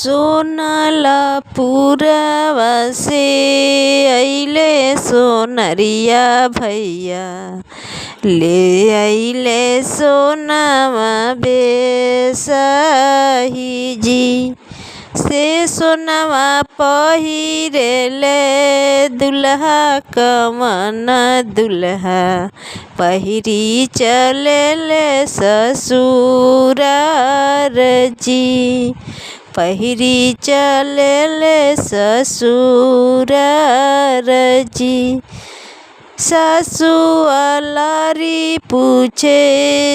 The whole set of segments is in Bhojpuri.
सोनला पुरवा से अइले सोनरिया भैया, ले अइले सोनवा बेसही जी। से सोनवा पहिरेले दुल्हा कवन दुल्हा, पहिरी चलेले ससुरार जी। पहिरी चलेले ससुरार जी। सासु अलारी पूछे,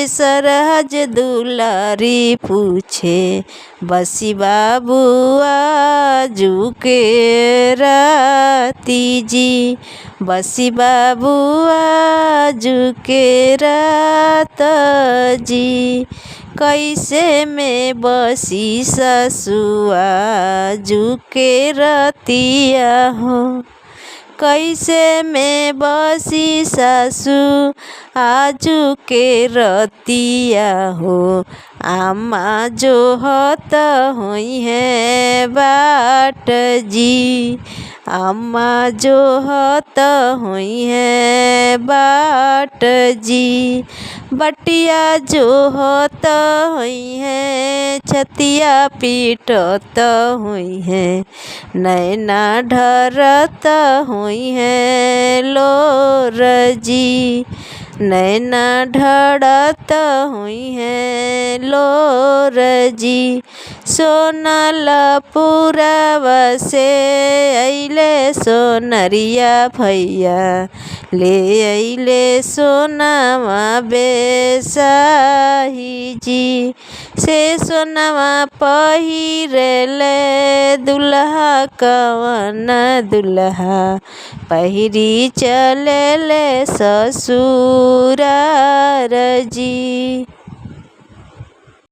सरहज दुलारी पूछे, बसी बाबू आजू के राती जी। बसी बाबू आजू के रात जी। कैसे में बसी सासु आजू के रतिया हो, कैसे में बसी सासु आजू के रतिया हो। आमा जो हत हुई है बाट जी, आमा जो हत हुई है बाट जी। बटिया जो हत हुई है छतिया पीटत हुई है, नैना ढरत हुई है लोर जी। नैना ढरत हुई है लोर जी। सोनला पुरवा से अइले सोनरिया भैया, ले अइले सोनवा बेसही जी। से सोनवा पहिरेले दुल्हा कवन दुल्हा, पहिरी चलेले ससुरार जी।